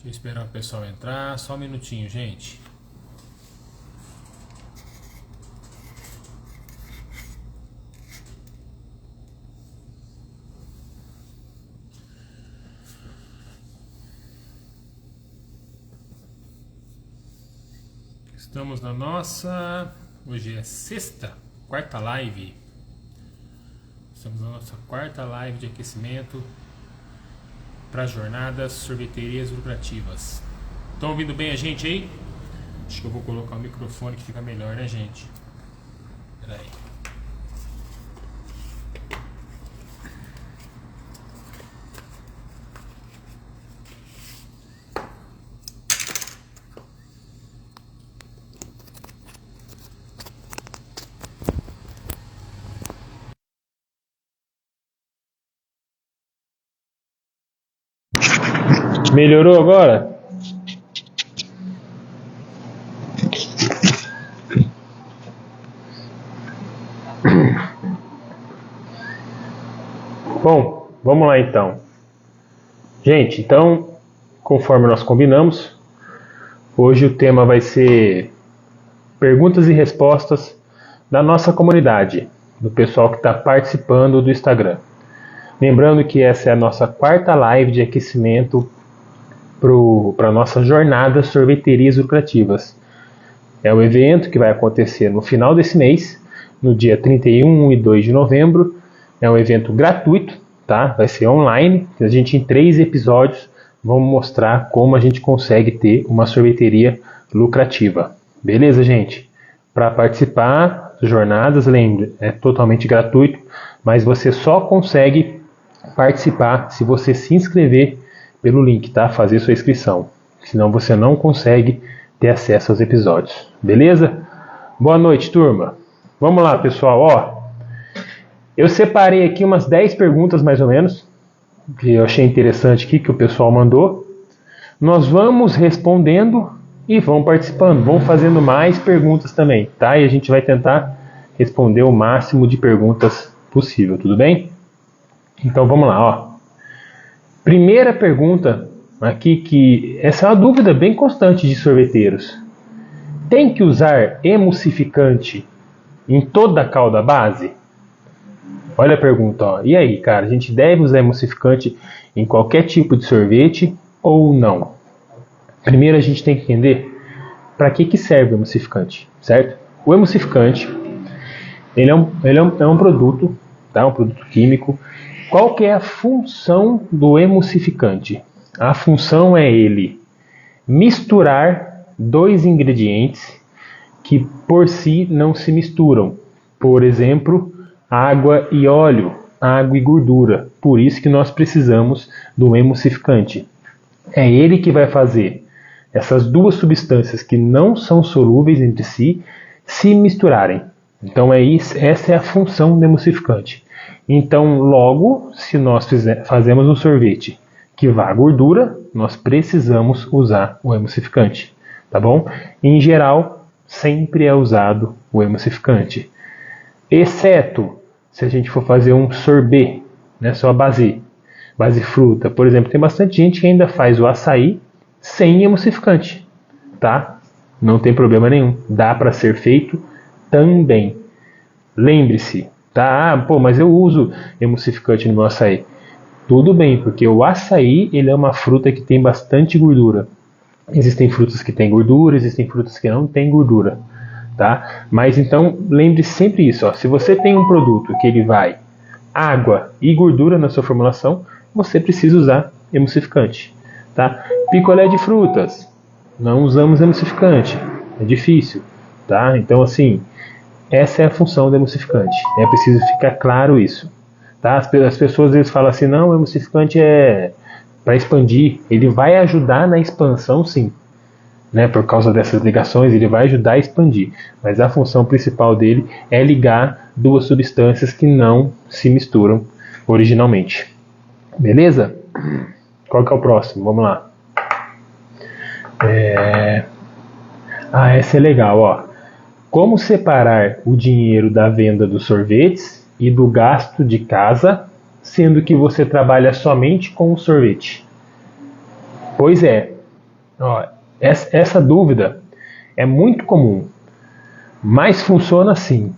Deixa eu esperar o pessoal entrar, só um minutinho, gente. Estamos na nossa... Hoje é sexta, quarta live. Estamos na nossa quarta live de aquecimento para jornadas sorveterias lucrativas. Estão ouvindo bem a gente aí? Acho que eu vou colocar o microfone que fica melhor, né, gente? Espera aí. Melhorou agora? Bom, vamos lá então. Gente, então, conforme nós combinamos, hoje o tema vai ser perguntas e respostas da nossa comunidade, do pessoal que está participando do Instagram. Lembrando que essa é a nossa quarta live de aquecimento para a nossa jornada sorveterias lucrativas. É um evento que vai acontecer no final desse mês, no dia 31 e 2 de novembro. É um evento gratuito, tá? Vai ser online. A gente, em 3 episódios, vamos mostrar como a gente consegue ter uma sorveteria lucrativa. Beleza, gente? Para participar das jornadas, lembre, é totalmente gratuito, mas você só consegue participar se você se inscrever pelo link, tá? Fazer sua inscrição. Senão você não consegue ter acesso aos episódios. Beleza? Boa noite, turma. Vamos lá, pessoal. Ó, eu separei aqui umas 10 perguntas, mais ou menos, que eu achei interessante aqui, que o pessoal mandou. Nós vamos respondendo e vão participando. Vão fazendo mais perguntas também, tá? E a gente vai tentar responder o máximo de perguntas possível, tudo bem? Então vamos lá, ó. Primeira pergunta aqui, que essa é uma dúvida bem constante de sorveteiros. Tem que usar emulsificante em toda a calda base? Olha a pergunta, ó. E aí, cara, a gente deve usar emulsificante em qualquer tipo de sorvete ou não? Primeiro a gente tem que entender para que serve o emulsificante, certo? O emulsificante, ele é um produto, tá? Um produto químico. Qual que é a função do emulsificante? A função é ele misturar 2 ingredientes que por si não se misturam. Por exemplo, água e óleo, água e gordura. Por isso que nós precisamos do emulsificante. É ele que vai fazer essas 2 substâncias que não são solúveis entre si se misturarem. Então essa é a função do emulsificante. Então, logo, se nós fazemos um sorvete que vá gordura, nós precisamos usar o emulsificante, tá bom? Em geral, sempre é usado o emulsificante, exceto se a gente for fazer um sorbet, né, só base fruta. Por exemplo, tem bastante gente que ainda faz o açaí sem emulsificante, tá? Não tem problema nenhum, dá para ser feito também. Lembre-se, tá? Pô, mas eu uso emulsificante no meu açaí. Tudo bem, porque o açaí, ele é uma fruta que tem bastante gordura. Existem frutas que têm gordura, existem frutas que não têm gordura, tá? Mas então, lembre sempre isso, ó. Se você tem um produto que ele vai água e gordura na sua formulação, você precisa usar emulsificante, tá? Picolé de frutas, não usamos emulsificante, é difícil, tá? Então, assim, essa é a função do emulsificante. É preciso ficar claro isso, tá? As pessoas às vezes falam assim, não, o emulsificante é para expandir. Ele vai ajudar na expansão, sim, né? Por causa dessas ligações, ele vai ajudar a expandir. Mas a função principal dele é ligar 2 substâncias que não se misturam originalmente. Beleza? Qual que é o próximo? Vamos lá. Essa é legal, ó. Como separar o dinheiro da venda dos sorvetes e do gasto de casa, sendo que você trabalha somente com o sorvete? Pois é, Ó, essa dúvida é muito comum, mas funciona assim.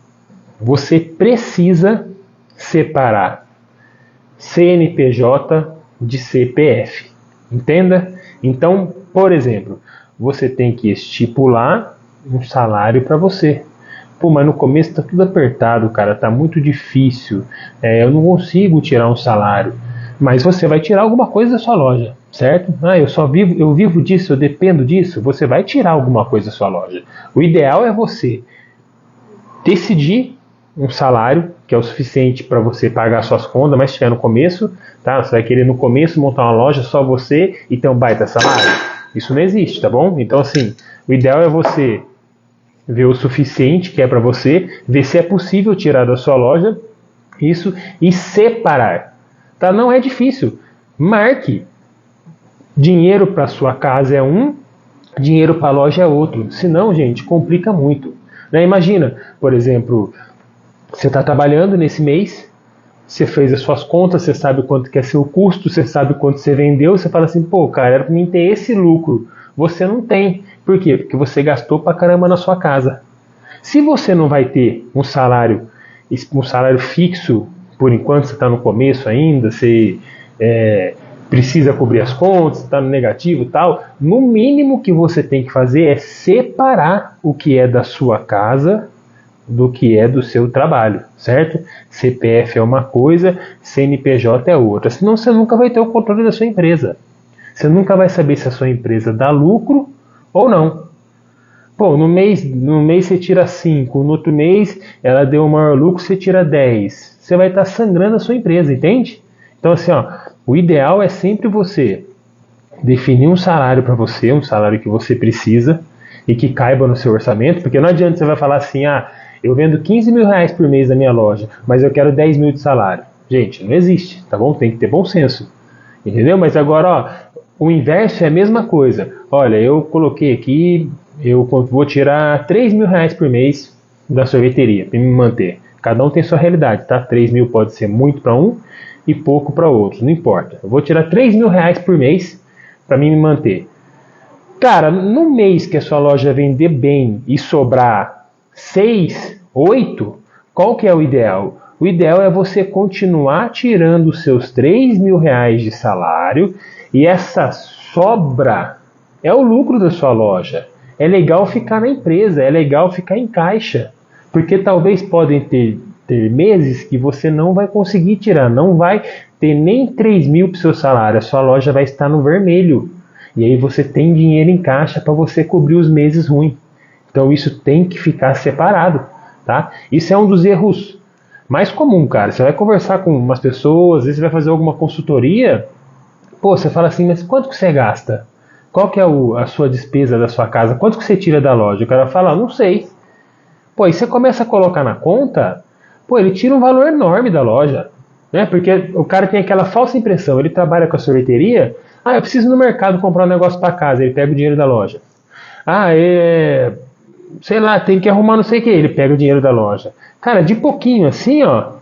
Você precisa separar CNPJ de CPF. Entenda? Então, por exemplo, você tem que estipular um salário para você. Pô, mas no começo está tudo apertado, cara, tá muito difícil. Eu não consigo tirar um salário. Mas você vai tirar alguma coisa da sua loja, certo? Eu vivo disso, eu dependo disso. Você vai tirar alguma coisa da sua loja. O ideal é você decidir um salário que é o suficiente para você pagar suas contas, mas se estiver no começo, tá? Você vai querer no começo montar uma loja só você e ter um baita salário. Isso não existe, tá bom? Então, assim, o ideal é você ver o suficiente que é para você, ver se é possível tirar da sua loja isso e separar. Tá? Não é difícil. Marque. Dinheiro para sua casa é um, dinheiro para a loja é outro. Senão, gente, complica muito. Né? Imagina, por exemplo, você está trabalhando nesse mês, você fez as suas contas, você sabe quanto que é seu custo, você sabe quanto você vendeu, você fala assim, pô, cara, era para mim ter esse lucro. Você não tem. Por quê? Porque você gastou pra caramba na sua casa. Se você não vai ter um salário fixo, por enquanto você está no começo ainda, você precisa cobrir as contas, está no negativo e tal, no mínimo que você tem que fazer é separar o que é da sua casa do que é do seu trabalho, certo? CPF é uma coisa, CNPJ é outra. Senão você nunca vai ter o controle da sua empresa. Você nunca vai saber se a sua empresa dá lucro ou não. Pô, no mês você tira 5, no outro mês ela deu o maior lucro, você tira 10. Você vai estar sangrando a sua empresa, entende? Então assim, ó, o ideal é sempre você definir um salário para você, um salário que você precisa e que caiba no seu orçamento, porque não adianta você vai falar assim, eu vendo 15 mil reais por mês na minha loja, mas eu quero 10 mil de salário. Gente, não existe, tá bom? Tem que ter bom senso, entendeu? Mas agora, ó, o inverso é a mesma coisa. Olha, eu coloquei aqui, eu vou tirar 3 mil reais por mês da sorveteria para me manter. Cada um tem sua realidade, tá? 3 mil pode ser muito para um e pouco para outros, não importa. Eu vou tirar 3 mil reais por mês para mim me manter. Cara, no mês que a sua loja vender bem e sobrar 6, 8, qual que é o ideal? O ideal é você continuar tirando os seus 3 mil reais de salário e essa sobra é o lucro da sua loja. É legal ficar na empresa, é legal ficar em caixa, porque talvez podem ter meses que você não vai conseguir tirar, não vai ter nem 3 mil para o seu salário, a sua loja vai estar no vermelho. E aí você tem dinheiro em caixa para você cobrir os meses ruins. Então isso tem que ficar separado, tá? Isso é um dos erros mais comuns, cara. Você vai conversar com umas pessoas, às vezes você vai fazer alguma consultoria, pô, você fala assim, mas quanto que você gasta? Qual que é a sua despesa da sua casa? Quanto que você tira da loja? O cara fala, não sei. Pô, aí você começa a colocar na conta, pô, ele tira um valor enorme da loja, né? Porque o cara tem aquela falsa impressão, ele trabalha com a sorveteria, eu preciso ir no mercado comprar um negócio para casa, ele pega o dinheiro da loja. Sei lá, tem que arrumar não sei o que, ele pega o dinheiro da loja. Cara, de pouquinho assim, ó,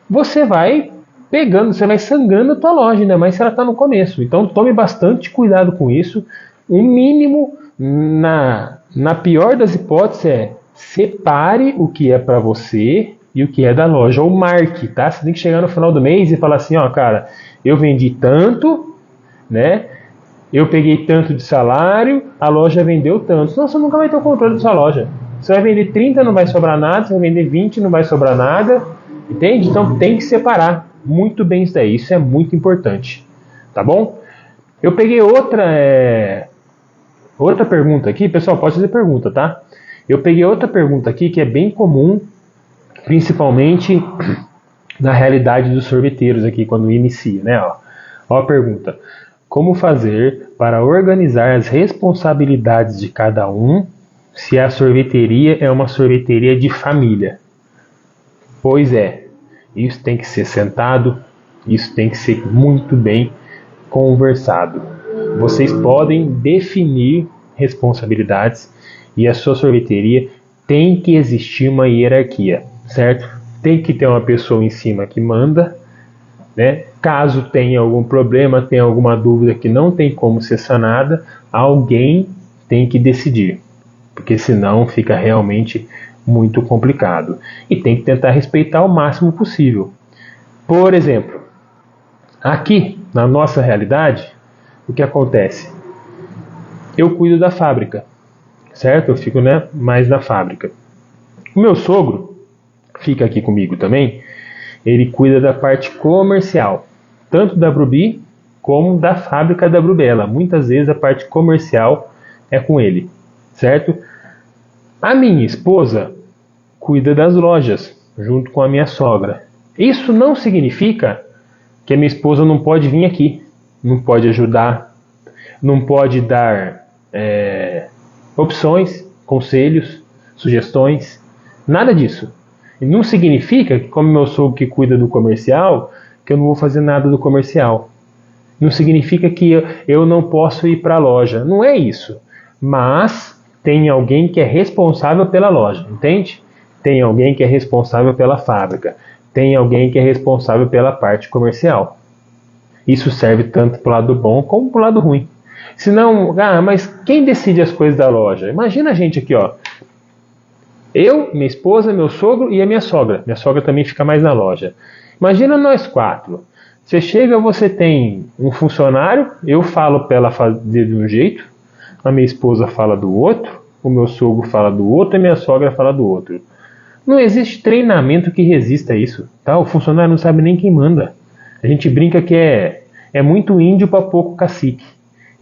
você vai pegando, você vai sangrando a tua loja, ainda mais se ela está no começo. Então tome bastante cuidado com isso. O mínimo, na pior das hipóteses, é separe o que é para você e o que é da loja, ou marque, tá? Você tem que chegar no final do mês e falar assim, ó, cara, eu vendi tanto, né? Eu peguei tanto de salário, a loja vendeu tanto. Senão você nunca vai ter o controle da sua loja. Você vai vender 30, não vai sobrar nada. Você vai vender 20, não vai sobrar nada. Entende? Então tem que separar muito bem isso daí. Isso é muito importante. Tá bom? Eu peguei outra pergunta aqui. Pessoal, pode fazer pergunta, tá? Eu peguei outra pergunta aqui que é bem comum, principalmente na realidade dos sorveteiros aqui, quando inicia, né? Ó a pergunta. Como fazer para organizar as responsabilidades de cada um se a sorveteria é uma sorveteria de família? Pois é, isso tem que ser sentado, isso tem que ser muito bem conversado. Vocês podem definir responsabilidades e a sua sorveteria tem que existir uma hierarquia, certo? Tem que ter uma pessoa em cima que manda, né? Caso tenha algum problema, tenha alguma dúvida que não tem como ser sanada, alguém tem que decidir, porque senão fica realmente muito complicado. E tem que tentar respeitar o máximo possível. Por exemplo, aqui na nossa realidade, o que acontece? Eu cuido da fábrica, certo? Eu fico, né, mais na fábrica. O meu sogro fica aqui comigo também. Ele cuida da parte comercial, tanto da Brubi como da fábrica da Brubella. Muitas vezes a parte comercial é com ele, certo? A minha esposa cuida das lojas, junto com a minha sogra. Isso não significa que a minha esposa não pode vir aqui, não pode ajudar, não pode dar opções, conselhos, sugestões, nada disso. E não significa que, como meu sogro que cuida do comercial, que eu não vou fazer nada do comercial. Não significa que eu não posso ir para a loja. Não é isso. Mas tem alguém que é responsável pela loja, entende? Tem alguém que é responsável pela fábrica. Tem alguém que é responsável pela parte comercial. Isso serve tanto para o lado bom como para o lado ruim. Senão, mas quem decide as coisas da loja? Imagina a gente aqui, ó. Eu, minha esposa, meu sogro e a minha sogra. Minha sogra também fica mais na loja. Imagina nós 4. Você chega, você tem um funcionário, eu falo para ela fazer de um jeito, a minha esposa fala do outro, o meu sogro fala do outro e a minha sogra fala do outro. Não existe treinamento que resista a isso. Tá? O funcionário não sabe nem quem manda. A gente brinca que é muito índio para pouco cacique.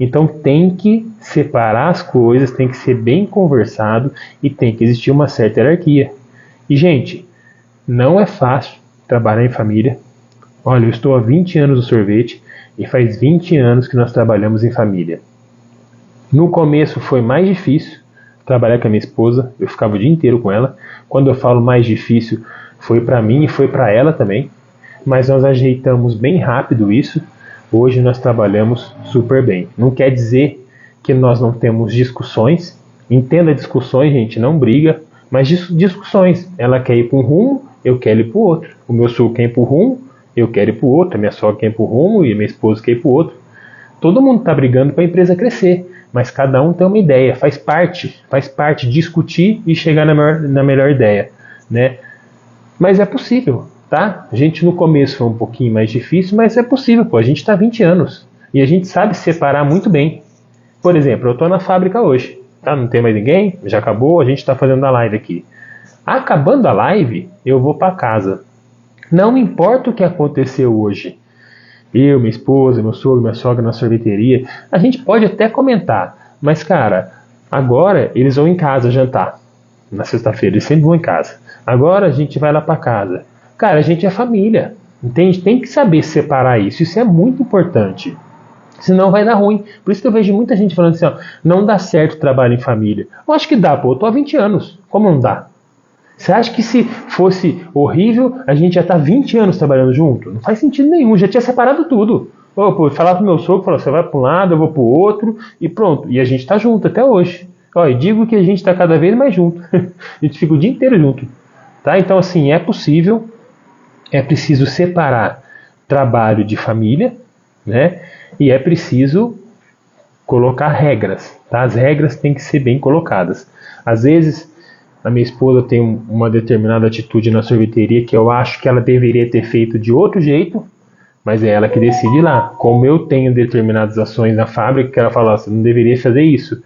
Então tem que separar as coisas, tem que ser bem conversado e tem que existir uma certa hierarquia. E, gente, não é fácil trabalhar em família. Olha, eu estou há 20 anos no sorvete e faz 20 anos que nós trabalhamos em família. No começo foi mais difícil trabalhar com a minha esposa, eu ficava o dia inteiro com ela. Quando eu falo mais difícil, foi para mim e foi para ela também. Mas nós ajeitamos bem rápido isso. Hoje nós trabalhamos super bem. Não quer dizer que nós não temos discussões. Entenda discussões, gente, não briga, mas discussões. Ela quer ir para um rumo, eu quero ir para o outro. O meu sogro quer ir para o rumo, eu quero ir para o outro. A minha sogra quer ir para o rumo e a minha esposa quer ir para o outro. Todo mundo está brigando para a empresa crescer, mas cada um tem uma ideia, faz parte discutir e chegar na melhor ideia, né? Mas é possível. Tá? A gente no começo foi um pouquinho mais difícil, mas é possível, pô. A gente está há 20 anos e a gente sabe separar muito bem. Por exemplo, eu estou na fábrica hoje, tá? Não tem mais ninguém, já acabou, a gente está fazendo a live aqui. Acabando a live, eu vou para casa. Não importa o que aconteceu hoje. Eu, minha esposa, meu sogro, minha sogra na sorveteria, a gente pode até comentar, mas cara, agora eles vão em casa jantar. Na sexta-feira eles sempre vão em casa. Agora a gente vai lá para casa. Cara, a gente é família, entende? Tem que saber separar isso, isso é muito importante. Senão vai dar ruim. Por isso que eu vejo muita gente falando assim, ó, não dá certo o trabalho em família. Eu acho que dá, pô, eu tô há 20 anos, como não dá? Você acha que se fosse horrível, a gente já tá 20 anos trabalhando junto? Não faz sentido nenhum, já tinha separado tudo. Pô, falar pro meu sogro, falar, você vai para um lado, eu vou pro outro, e pronto. E a gente tá junto até hoje. Ó, e digo que a gente tá cada vez mais junto. A gente fica o dia inteiro junto. Tá? Então, assim, é possível. É preciso separar trabalho de família, né? E é preciso colocar regras, tá? As regras têm que ser bem colocadas. Às vezes, a minha esposa tem uma determinada atitude na sorveteria que eu acho que ela deveria ter feito de outro jeito, mas é ela que decide lá. Como eu tenho determinadas ações na fábrica que ela fala, você não deveria fazer isso,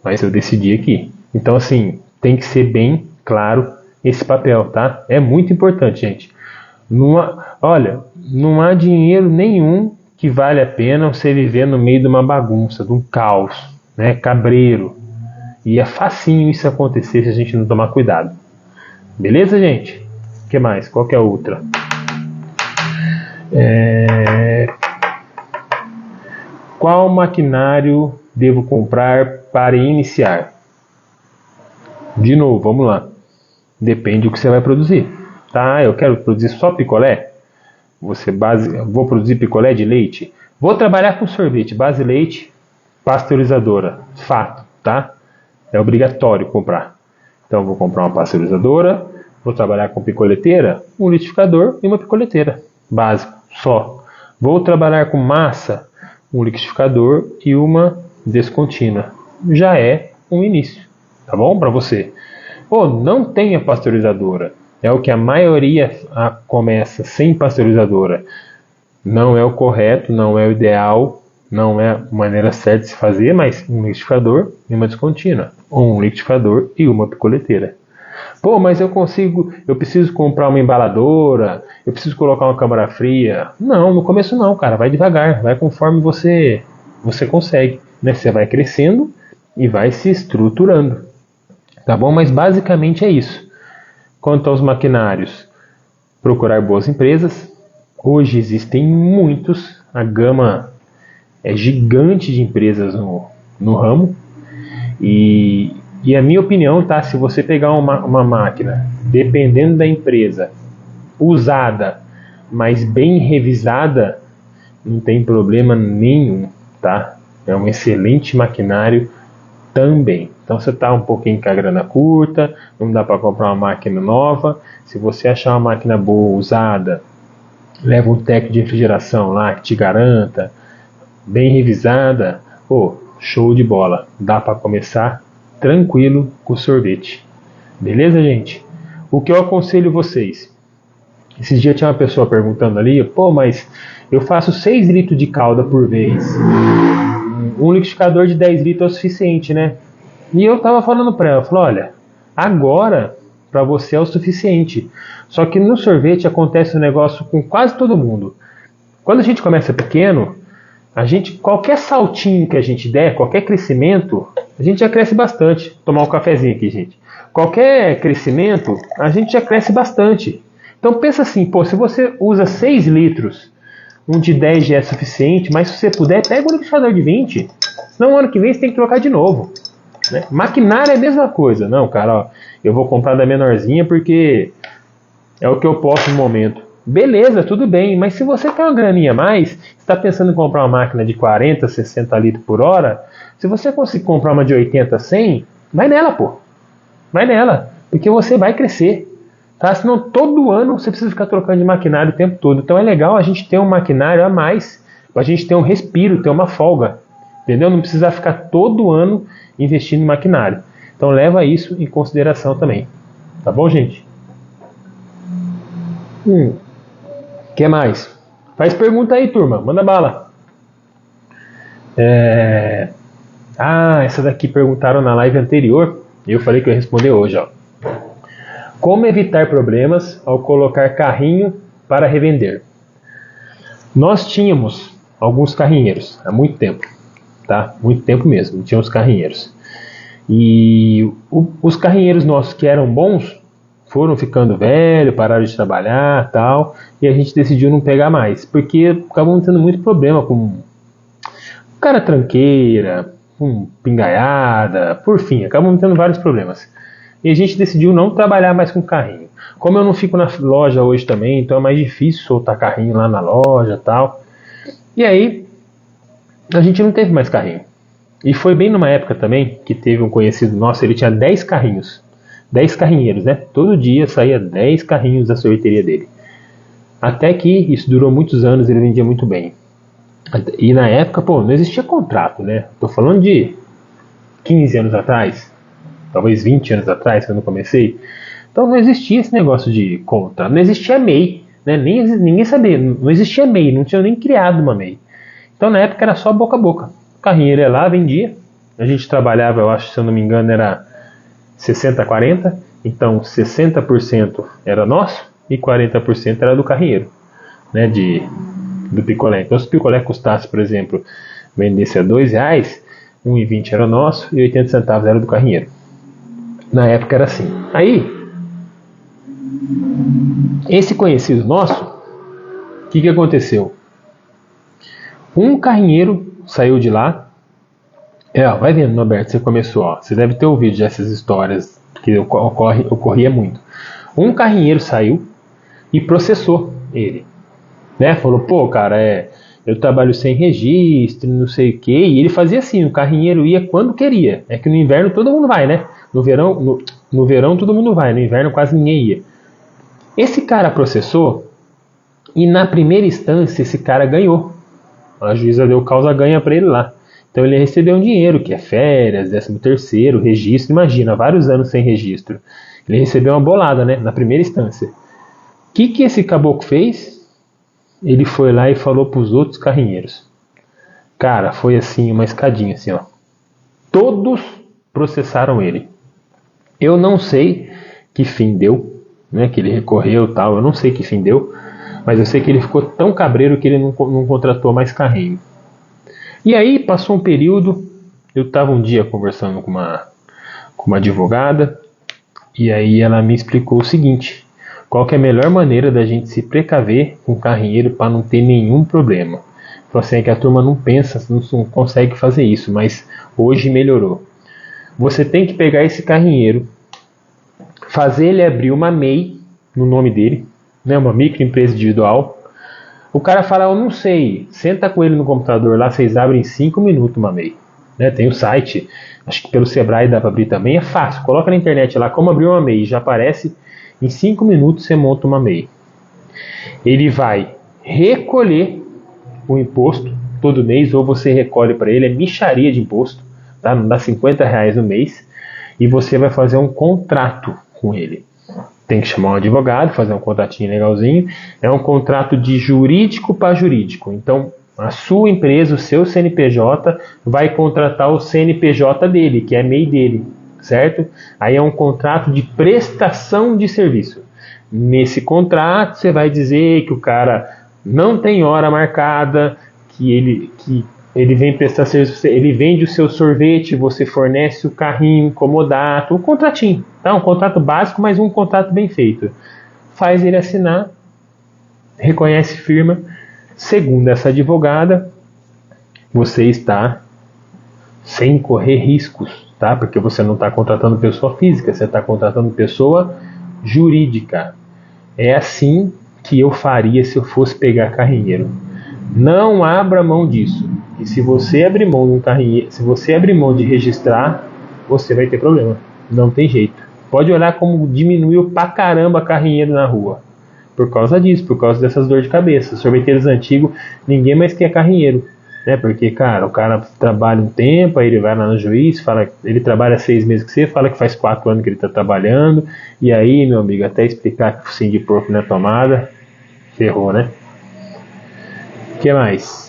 mas eu decidi aqui. Então, assim, tem que ser bem claro esse papel, tá? É muito importante, gente. Olha, não há dinheiro nenhum que vale a pena você viver no meio de uma bagunça, de um caos, né, cabreiro. E é facinho isso acontecer se a gente não tomar cuidado. Beleza, gente? O que mais? Qual que é a outra? Qual maquinário devo comprar para iniciar? De novo, vamos lá. Depende do que você vai produzir. Tá, eu quero produzir só picolé. Vou produzir picolé de leite. Vou trabalhar com sorvete, base leite, pasteurizadora. Fato, tá? É obrigatório comprar. Então vou comprar uma pasteurizadora, vou trabalhar com picoleteira, um liquidificador e uma picoleteira. Básico. só. Vou trabalhar com massa, um liquidificador e uma descontínua. Já é um início, tá bom? Para você. Não tenha pasteurizadora. É o que a maioria começa sem pasteurizadora. Não é o correto, não é o ideal, não é a maneira certa de se fazer, mas um liquidificador e uma descontínua. Ou um liquidificador e uma picoleteira. Mas eu preciso comprar uma embaladora, eu preciso colocar uma câmara fria. Não, no começo não, cara, vai devagar, vai conforme você consegue, né? Você vai crescendo e vai se estruturando, tá bom? Mas basicamente é isso. Quanto aos maquinários, procurar boas empresas. Hoje existem muitos, a gama é gigante de empresas no ramo. E a minha opinião, tá? Se você pegar uma máquina, dependendo da empresa, usada, mas bem revisada, não tem problema nenhum, tá? É um excelente maquinário também. Então você está um pouquinho com a grana curta, não dá para comprar uma máquina nova. Se você achar uma máquina boa, usada, leva um técnico de refrigeração lá que te garanta, bem revisada, show de bola. Dá para começar tranquilo com o sorvete. Beleza, gente? O que eu aconselho vocês? Esses dias tinha uma pessoa perguntando ali, mas eu faço 6 litros de calda por vez. Um liquidificador de 10 litros é o suficiente, né? E eu tava falando pra ela, olha, agora para você é o suficiente. Só que no sorvete acontece um negócio com quase todo mundo. Quando a gente começa pequeno, qualquer saltinho que a gente der, qualquer crescimento, a gente já cresce bastante. Vou tomar um cafezinho aqui, gente. Qualquer crescimento, a gente já cresce bastante. Então pensa assim, se você usa 6 litros, um de 10 já é suficiente, mas se você puder, pega um liquidificador de 20. Senão ano que vem você tem que trocar de novo. Né? Maquinário é a mesma coisa. Não, cara, eu vou comprar da menorzinha porque é o que eu posso no momento. Beleza, tudo bem, mas se você tem uma graninha a mais, está pensando em comprar uma máquina de 40, 60 litros por hora, se você conseguir comprar uma de 80, 100, vai nela, Vai nela, porque você vai crescer. Tá? Senão todo ano você precisa ficar trocando de maquinário o tempo todo. Então é legal a gente ter um maquinário a mais, para a gente ter um respiro, ter uma folga. Entendeu? Não precisa ficar todo ano investindo em maquinário. Então leva isso em consideração também. Tá bom, gente? Que mais? Faz pergunta aí, turma. Manda bala. Essa daqui perguntaram na live anterior. E eu falei que eu ia responder hoje. Como evitar problemas ao colocar carrinho para revender? Nós tínhamos alguns carrinheiros há muito tempo. Tá? Muito tempo mesmo. Tínhamos carrinheiros. E os carrinheiros nossos que eram bons foram ficando velhos, pararam de trabalhar, tal, e a gente decidiu não pegar mais, porque acabamos tendo muito problema com cara tranqueira, com pingaiada, por fim, acabamos tendo vários problemas. E a gente decidiu não trabalhar mais com carrinho. Como eu não fico na loja hoje também, então é mais difícil soltar carrinho lá na loja, tal. E aí a gente não teve mais carrinho. E foi bem numa época também que teve um conhecido nosso, ele tinha 10 carrinhos. 10 carrinheiros, né? Todo dia saía 10 carrinhos da sorveteria dele. Até que isso durou muitos anos, ele vendia muito bem. E na época, não existia contrato, né? Tô falando de 15 anos atrás, talvez 20 anos atrás, quando eu comecei. Então não existia esse negócio de contrato, não existia MEI, né? Ninguém sabia, não existia MEI, não tinha nem criado uma MEI. Então na época era só boca a boca. O carrinheiro ia lá, vendia. A gente trabalhava, eu acho, se eu não me engano, era 60-40, então 60% era nosso e 40% era do carrinheiro, né, do picolé. Então se o picolé custasse, por exemplo, vendesse a R$2, R$1,20 era nosso e 80 centavos era do carrinheiro. Na época era assim. Aí, esse conhecido nosso, o que aconteceu? Um carrinheiro saiu de lá. Vai vendo, Norberto, você começou, você deve ter ouvido já essas histórias que ocorria muito. Um carrinheiro saiu e processou ele, né? Falou, cara, eu trabalho sem registro, não sei o que, e ele fazia assim, o carrinheiro ia quando queria. É que no inverno todo mundo vai, né? No verão todo mundo vai, no inverno quase ninguém ia. Esse cara processou E na primeira instância esse cara ganhou. A juíza deu causa ganha para ele lá. Então ele recebeu um dinheiro, que é férias, 13º, registro. Imagina, vários anos sem registro. Ele recebeu uma bolada, né? Na primeira instância. O que esse caboclo fez? Ele foi lá e falou para os outros carrinheiros. Cara, foi assim, uma escadinha assim, ó. Todos processaram ele. Eu não sei que fim deu, né? Que ele recorreu e tal. Eu não sei que fim deu. Mas eu sei que ele ficou tão cabreiro que ele não contratou mais carrinho. E aí passou um período, eu estava um dia conversando com uma advogada, e aí ela me explicou o seguinte: qual que é a melhor maneira da gente se precaver com o carrinheiro para não ter nenhum problema. Falou assim, é que a turma não pensa, não consegue fazer isso, mas hoje melhorou. Você tem que pegar esse carrinheiro, fazer ele abrir uma MEI no nome dele, né, uma microempresa individual. O cara fala, eu não sei, senta com ele no computador lá, vocês abrem em 5 minutos uma MEI. Né, tem o site, acho que pelo Sebrae dá para abrir também, é fácil. Coloca na internet lá como abrir uma MEI, já aparece, em 5 minutos você monta uma MEI. Ele vai recolher o imposto todo mês, ou você recolhe para ele, é mixaria de imposto, tá? Não dá R$50 no mês, e você vai fazer um contrato com ele. Tem que chamar um advogado, fazer um contratinho legalzinho. É um contrato de jurídico para jurídico. Então, a sua empresa, o seu CNPJ, vai contratar o CNPJ dele, que é MEI dele, certo? Aí é um contrato de prestação de serviço. Nesse contrato, você vai dizer que o cara não tem hora marcada, que ele vem prestar serviço, ele vende o seu sorvete, você fornece o carrinho, comodato, um contratinho, tá? Um contrato básico, mas um contrato bem feito. Faz ele assinar, reconhece firma. Segundo essa advogada, você está sem correr riscos, tá? Porque você não está contratando pessoa física, você está contratando pessoa jurídica. É assim que eu faria se eu fosse pegar carrinheiro. Não abra mão disso. E se você abrir mão de um carrinheiro, se você abrir mão de registrar, você vai ter problema. Não tem jeito. Pode olhar como diminuiu pra caramba carrinheiro na rua. Por causa disso, por causa dessas dores de cabeça. Sorveteiros antigos, ninguém mais quer carrinheiro. Né? Porque, cara, o cara trabalha um tempo, aí ele vai lá no juiz, fala, ele trabalha 6 meses com você, fala que faz 4 anos que ele tá trabalhando. E aí, meu amigo, até explicar que o focinho de porco na tomada, ferrou, né? O que mais?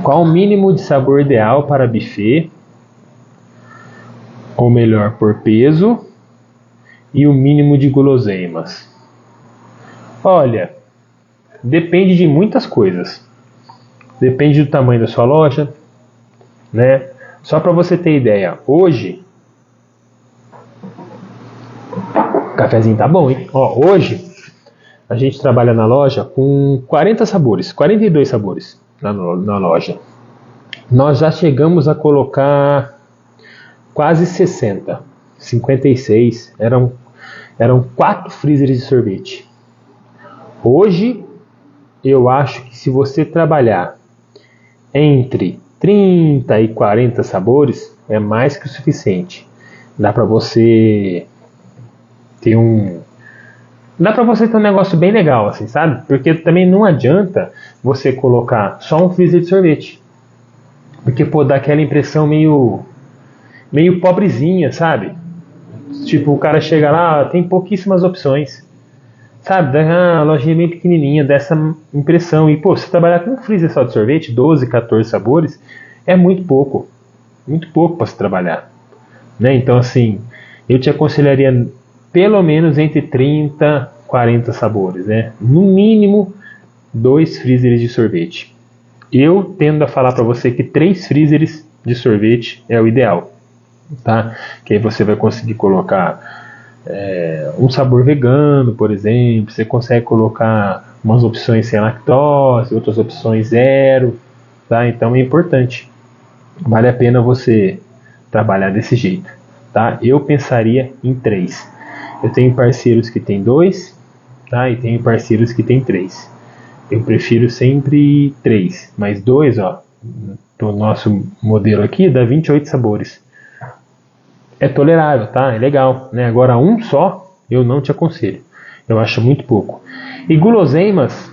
Qual o mínimo de sabor ideal para buffet? Ou melhor, por peso? E o mínimo de guloseimas? Olha, depende de muitas coisas. Depende do tamanho da sua loja, né? Só para você ter ideia, hoje o cafezinho tá bom, hein? Ó, hoje a gente trabalha na loja com 40 sabores, 42 sabores na loja. Nós já chegamos a colocar quase 60, 56, eram 4 freezers de sorvete. Hoje, eu acho que se você trabalhar entre 30 e 40 sabores, é mais que o suficiente. Dá para você ter um negócio bem legal, assim, sabe? Porque também não adianta você colocar só um freezer de sorvete. Porque, pô, dá aquela impressão meio pobrezinha, sabe? Tipo, o cara chega lá, tem pouquíssimas opções. Sabe? Dá uma lojinha bem pequenininha, dessa impressão. E, pô, se trabalhar com um freezer só de sorvete, 12, 14 sabores, é muito pouco. Muito pouco para se trabalhar. Né? Então, assim, eu te aconselharia pelo menos entre 30 e 40 sabores, né? No mínimo 2 freezers de sorvete. Eu tendo a falar para você que 3 freezers de sorvete é o ideal, tá? Que aí você vai conseguir colocar um sabor vegano, por exemplo. Você consegue colocar umas opções sem lactose, outras opções zero, tá? Então é importante. Vale a pena você trabalhar desse jeito, tá? Eu pensaria em 3. Eu tenho parceiros que tem 2, tá? E tenho parceiros que tem 3. Eu prefiro sempre 3, mas 2, ó, do nosso modelo aqui dá 28 sabores. É tolerável, tá? É legal, né? Agora um só, eu não te aconselho. Eu acho muito pouco. E guloseimas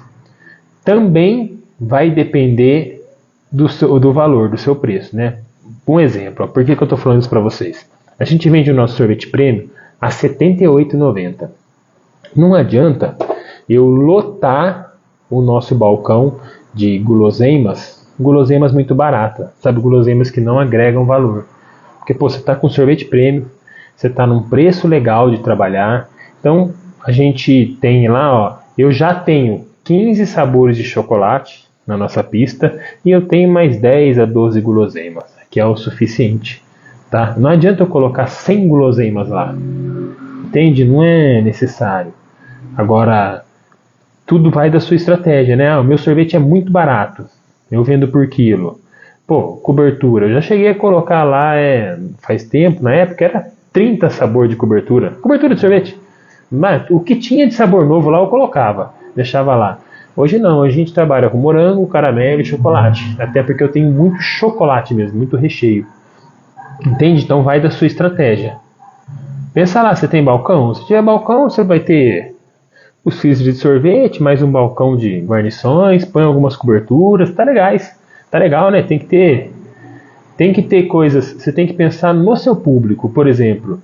também vai depender do valor, do seu preço, né? Um exemplo, ó, por que eu estou falando isso para vocês? A gente vende o nosso sorvete premium a R$ 78,90. Não adianta eu lotar o nosso balcão de guloseimas muito baratas, sabe? Guloseimas que não agregam valor. Porque, pô, você está com sorvete premium, você está num preço legal de trabalhar. Então, a gente tem lá, ó, eu já tenho 15 sabores de chocolate na nossa pista e eu tenho mais 10 a 12 guloseimas, que é o suficiente, tá? Não adianta eu colocar 100 guloseimas lá, entende? Não é necessário. Agora, tudo vai da sua estratégia, né? O meu sorvete é muito barato, eu vendo por quilo. Pô, cobertura, eu já cheguei a colocar lá, faz tempo, na época era 30 sabor de cobertura de sorvete. Mas o que tinha de sabor novo lá eu colocava, deixava lá. Hoje não, hoje a gente trabalha com morango, caramelo e chocolate. Até porque eu tenho muito chocolate mesmo, muito recheio. Entende? Então vai da sua estratégia. Pensa lá, você tem balcão? Se tiver balcão, você vai ter os filtros de sorvete, mais um balcão de guarnições, põe algumas coberturas, tá legais. Tá legal, né? Tem que ter coisas, você tem que pensar no seu público. Por exemplo,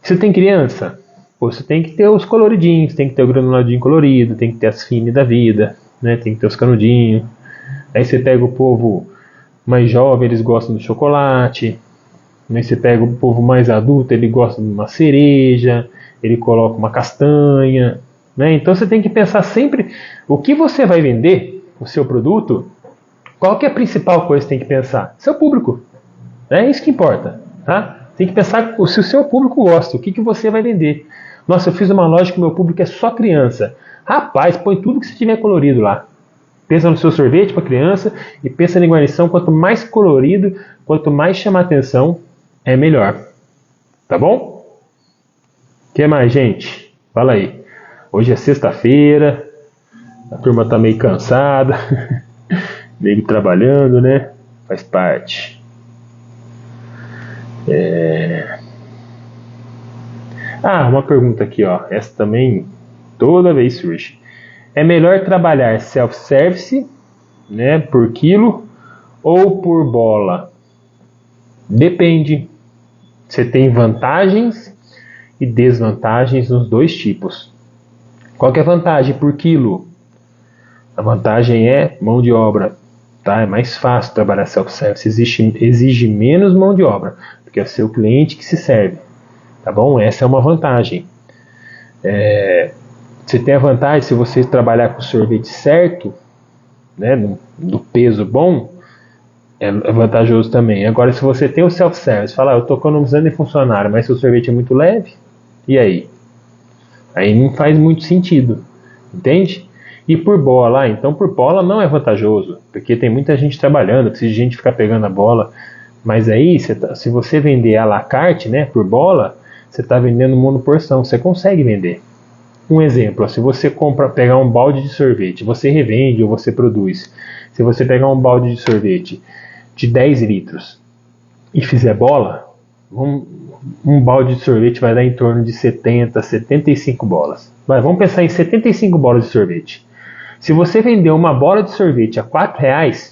você tem criança? Pô, você tem que ter os coloridinhos, tem que ter o granuladinho colorido, tem que ter as fine da vida, né? Tem que ter os canudinhos. Aí você pega o povo mais jovem, eles gostam do chocolate. Aí você pega o povo mais adulto, ele gosta de uma cereja, ele coloca uma castanha, né? Então você tem que pensar sempre o que você vai vender, o seu produto. Qual que é a principal coisa que você tem que pensar? Seu público. É isso que importa, tá? Tem que pensar se o seu público gosta, o que você vai vender. Nossa, eu fiz uma loja que o meu público é só criança. Rapaz, põe tudo que você tiver colorido lá. Pensa no seu sorvete para criança e pensa na guarnição. Quanto mais colorido, quanto mais chamar atenção, é melhor. Tá bom? O que mais, gente? Fala aí. Hoje é sexta-feira, a turma tá meio cansada, meio trabalhando, né? Faz parte. Uma pergunta aqui, ó. Essa também toda vez surge. É melhor trabalhar self-service, né, por quilo ou por bola? Depende. Você tem vantagens e desvantagens nos dois tipos. Qual que é a vantagem por quilo? A vantagem é mão de obra. Tá? É mais fácil trabalhar self-service, exige menos mão de obra, porque é o seu cliente que se serve. Tá bom? Essa é uma vantagem. Você tem a vantagem, se você trabalhar com o sorvete certo, né, no peso bom, é vantajoso também. Agora, se você tem o self-service, fala, eu estou economizando em funcionário, mas seu sorvete é muito leve, e aí? Aí não faz muito sentido, entende? E por bola, então por bola não é vantajoso, porque tem muita gente trabalhando, precisa de gente ficar pegando a bola, mas aí, se você vender à la carte, né, por bola, você está vendendo monoporção, você consegue vender. Um exemplo, se você pegar um balde de sorvete, você revende ou você produz. Se você pegar um balde de sorvete de 10 litros e fizer bola, um balde de sorvete vai dar em torno de 70, 75 bolas. Mas vamos pensar em 75 bolas de sorvete. Se você vender uma bola de sorvete a R$4,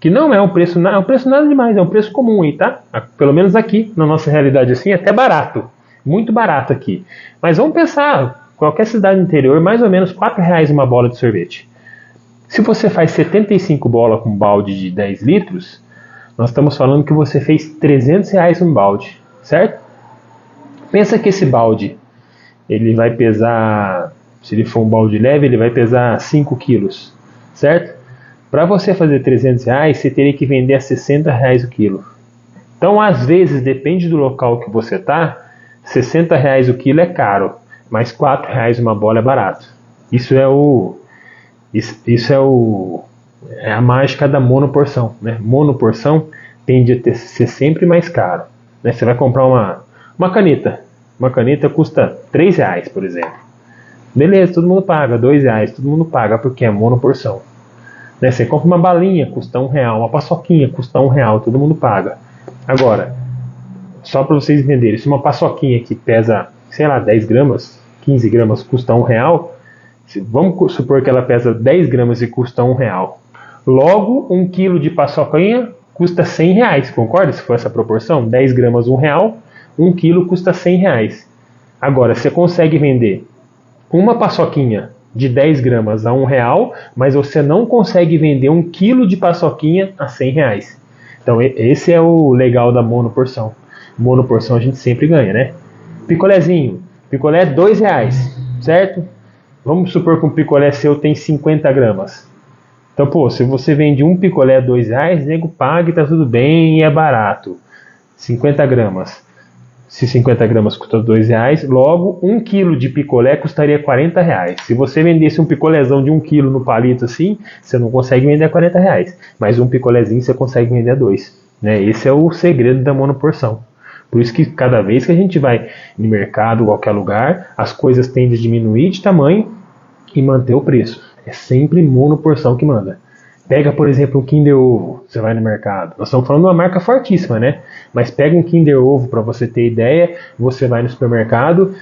que não é um preço nada demais, é um preço comum aí, tá? Pelo menos aqui, na nossa realidade assim, é até barato. Muito barato aqui. Mas vamos pensar, qualquer cidade interior, mais ou menos R$4 uma bola de sorvete. Se você faz 75 bolas com um balde de 10 litros, nós estamos falando que você fez R$300 um balde, certo? Pensa que esse balde, ele vai pesar, se ele for um balde leve, ele vai pesar 5 quilos, certo? Para você fazer R$300, você teria que vender a R$60 o quilo. Então, às vezes, depende do local que você está, R$60 o quilo é caro, mas R$4 uma bola é barato. Isso é a mágica da monoporção, né? Monoporção tende a ser sempre mais caro, né? Você vai comprar uma caneta. Uma caneta custa R$3, por exemplo. Beleza, todo mundo paga. R$2, todo mundo paga porque é monoporção. Né? Você compra uma balinha, custa R$1. Uma paçoquinha, custa R$1. Todo mundo paga. Agora, só para vocês entenderem, se uma paçoquinha que pesa, sei lá, 10 gramas, 15 gramas custa R$1, vamos supor que ela pesa 10 gramas e custa R$1. Logo, 1 quilo de paçoquinha custa R$100, concorda? Se for essa proporção, 10 gramas R$1, 1 quilo custa R$100. Agora, você consegue vender uma paçoquinha de 10 gramas a R$1, mas você não consegue vender 1 quilo de paçoquinha a R$100. Então, esse é o legal da monoporção. Monoporção a gente sempre ganha, né? Picolézinho. Picolé é R$2, certo? Vamos supor que um picolé seu tem 50 gramas. Então, pô, se você vende um picolé a R$2, nego paga e tá tudo bem e é barato. 50 gramas. Se 50 gramas custa R$2, logo 1 quilo de picolé custaria R$40. Se você vendesse um picolézão de 1 quilo no palito assim, você não consegue vender a R$40. Mas um picolézinho você consegue vender a R$2. Né? Esse é o segredo da monoporção. Por isso que cada vez que a gente vai no mercado, qualquer lugar, as coisas tendem a diminuir de tamanho e manter o preço. É sempre monoporção que manda. Pega, por exemplo, um Kinder Ovo, você vai no mercado. Nós estamos falando de uma marca fortíssima, né? Mas pega um Kinder Ovo para você ter ideia, você vai no supermercado,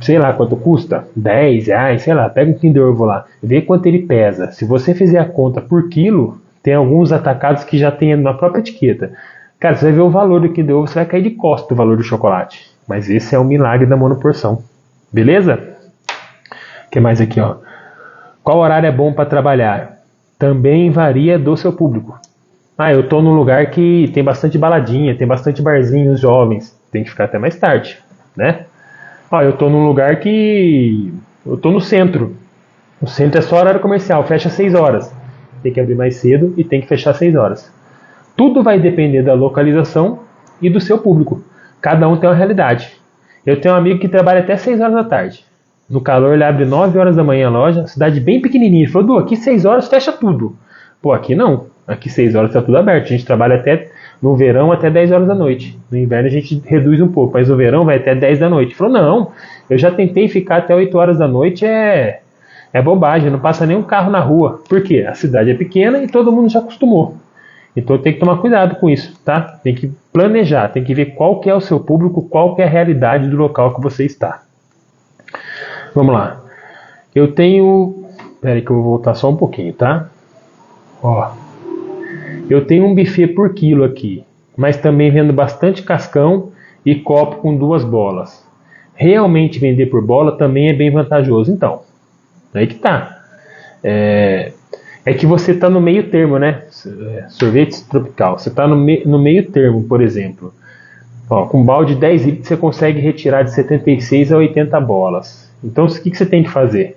sei lá quanto custa, R$10, sei lá, pega um Kinder Ovo lá, vê quanto ele pesa. Se você fizer a conta por quilo, tem alguns atacados que já tem na própria etiqueta. Cara, você vai ver o valor do Kinder Ovo, você vai cair de costas do valor do chocolate. Mas esse é o milagre da monoporção. Beleza? O que mais aqui, ó? Qual horário é bom para trabalhar? Também varia do seu público. Eu estou num lugar que tem bastante baladinha, tem bastante barzinhos jovens, tem que ficar até mais tarde, né? Eu estou num lugar que... eu estou no centro. O centro é só horário comercial, fecha às 6 horas. Tem que abrir mais cedo e tem que fechar às 6 horas. Tudo vai depender da localização e do seu público. Cada um tem uma realidade. Eu tenho um amigo que trabalha até 6 horas da tarde. No calor ele abre 9 horas da manhã a loja, cidade bem pequenininha. Ele falou, aqui 6 horas fecha tudo. Pô, aqui não. Aqui 6 horas está tudo aberto. A gente trabalha até no verão até 10 horas da noite. No inverno a gente reduz um pouco, mas no verão vai até 10 da noite. Ele falou, não, eu já tentei ficar até 8 horas da noite, é bobagem, não passa nenhum carro na rua. Por quê? A cidade é pequena e todo mundo já acostumou. Então tem que tomar cuidado com isso, tá? Tem que planejar, tem que ver qual que é o seu público, qual que é a realidade do local que você está. Vamos lá. Eu tenho... Espera aí que eu vou voltar só um pouquinho, tá? Eu tenho um buffet por quilo aqui, mas também vendo bastante cascão e copo com 2 bolas. Realmente vender por bola também é bem vantajoso. Então, aí que tá. É que você está no meio termo, né? Sorvete tropical. Você está no meio termo, por exemplo. Com balde de 10 litros você consegue retirar de 76 a 80 bolas. Então, o que você tem que fazer?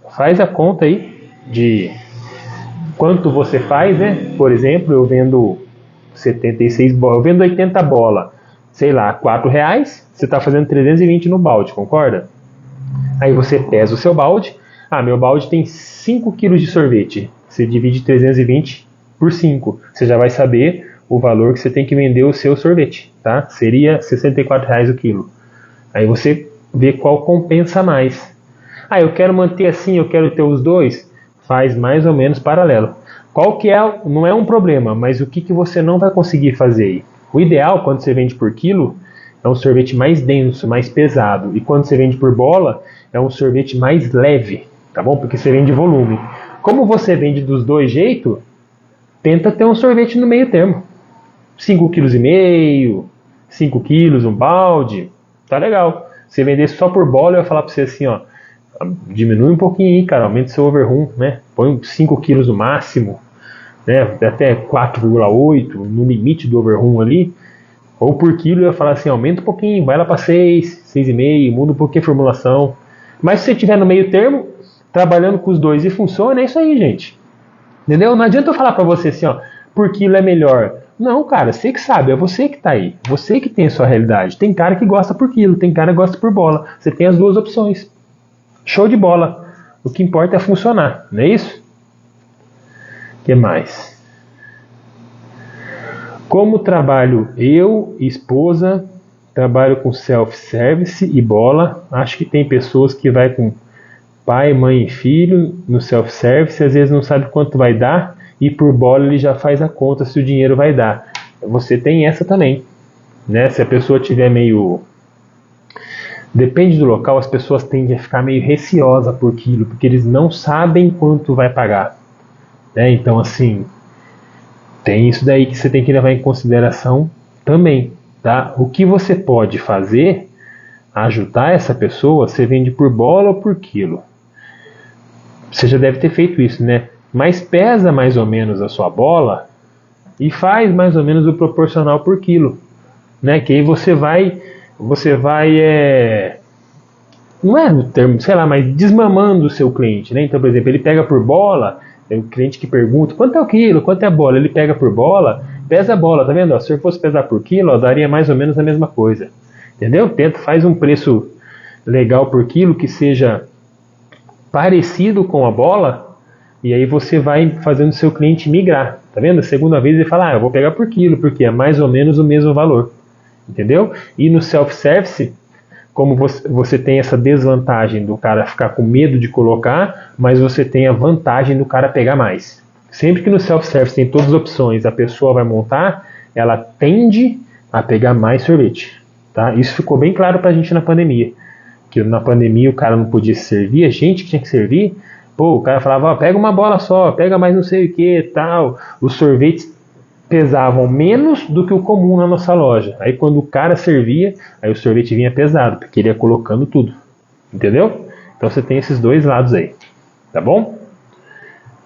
Faz a conta aí de quanto você faz, né? Por exemplo, eu vendo 76 bolas, eu vendo 80 bolas, sei lá, R$4, você está fazendo 320 no balde, concorda? Aí você pesa o seu balde. Meu balde tem 5 kg de sorvete. Você divide 320 por 5. Você já vai saber o valor que você tem que vender o seu sorvete, tá? Seria R$64 o quilo. Aí você vê qual compensa mais. Eu quero manter assim, eu quero ter os dois. Faz mais ou menos paralelo. Qual que é, não é um problema, mas o que você não vai conseguir fazer aí? O ideal, quando você vende por quilo, é um sorvete mais denso, mais pesado. E quando você vende por bola, é um sorvete mais leve, tá bom? Porque você vende volume. Como você vende dos dois jeitos, tenta ter um sorvete no meio termo. 5,5 kg, 5 kg, um balde, tá legal. Se vender só por bola, eu ia falar pra você assim, diminui um pouquinho aí, cara, aumenta seu overrun, né? Põe 5 kg no máximo, né? Até 4,8 no limite do overrun ali. Ou por quilo eu ia falar assim, aumenta um pouquinho, vai lá para 6, 6,5, muda um pouquinho a formulação. Mas se você estiver no meio termo, trabalhando com os dois e funciona, é isso aí, gente. Entendeu? Não adianta eu falar para você assim, por quilo é melhor. Não, cara, você que sabe, é você que tá aí. Você que tem a sua realidade. Tem cara que gosta por quilo, tem cara que gosta por bola. Você tem as duas opções. Show de bola. O que importa é funcionar, não é isso? O que mais? Como trabalho eu, esposa, trabalho com self-service e bola. Acho que tem pessoas que vai com pai, mãe e filho no self-service, às vezes não sabe quanto vai dar e por bola ele já faz a conta se o dinheiro vai dar. Você tem essa também, né? Se a pessoa tiver meio Depende do local, as pessoas tendem a ficar meio receosas por quilo, porque eles não sabem quanto vai pagar, né? Então, assim, tem isso daí que você tem que levar em consideração também, tá? O que você pode fazer, ajudar essa pessoa, você vende por bola ou por quilo. Você já deve ter feito isso, né? Mas pesa mais ou menos a sua bola e faz mais ou menos o proporcional por quilo, né? Que aí você vai não é no termo, sei lá, mas desmamando o seu cliente, né? Então, por exemplo, ele pega por bola, é o cliente que pergunta quanto é o quilo, quanto é a bola, ele pega por bola, pesa a bola, tá vendo? Ó, se eu fosse pesar por quilo, ó, daria mais ou menos a mesma coisa, entendeu? Faz um preço legal por quilo que seja parecido com a bola, e aí você vai fazendo o seu cliente migrar, tá vendo? A segunda vez ele fala, eu vou pegar por quilo, porque é mais ou menos o mesmo valor, entendeu? E no self-service, como você tem essa desvantagem do cara ficar com medo de colocar, mas você tem a vantagem do cara pegar mais. Sempre que no self-service tem todas as opções, a pessoa vai montar, ela tende a pegar mais sorvete. Tá? Isso ficou bem claro pra gente na pandemia. Que na pandemia o cara não podia se servir, a gente que tinha que servir. Pô, o cara falava, pega uma bola só, pega mais não sei o que, tal. Os sorvetes pesavam menos do que o comum na nossa loja. Aí quando o cara servia, aí o sorvete vinha pesado, porque ele ia colocando tudo. Entendeu? Então você tem esses dois lados aí. Tá bom?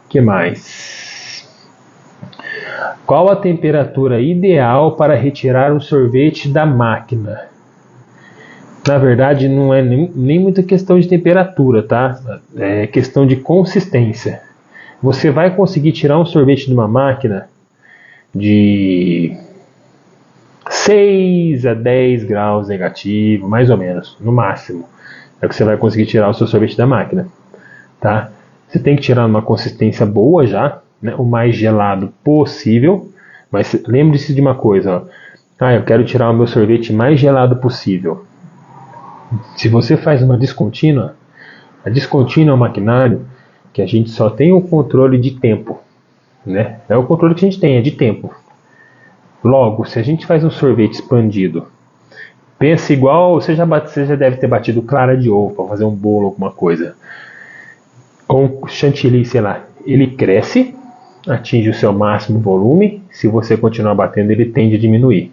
O que mais? Qual a temperatura ideal para retirar um sorvete da máquina? Na verdade, não é nem muita questão de temperatura, tá? É questão de consistência. Você vai conseguir tirar um sorvete de uma máquina de 6 a 10 graus negativo, mais ou menos, no máximo. É que você vai conseguir tirar o seu sorvete da máquina, tá? Você tem que tirar uma consistência boa já, né? O mais gelado possível. Mas lembre-se de uma coisa, ó. Eu quero tirar o meu sorvete mais gelado possível. Se você faz uma descontínua, a descontínua é um maquinário que a gente só tem o controle de tempo, né? É o controle que a gente tem, é de tempo. Logo, se a gente faz um sorvete expandido, pensa igual, você já deve ter batido clara de ovo para fazer um bolo, alguma coisa. Ou um chantilly, sei lá. Ele cresce, atinge o seu máximo volume, se você continuar batendo ele tende a diminuir.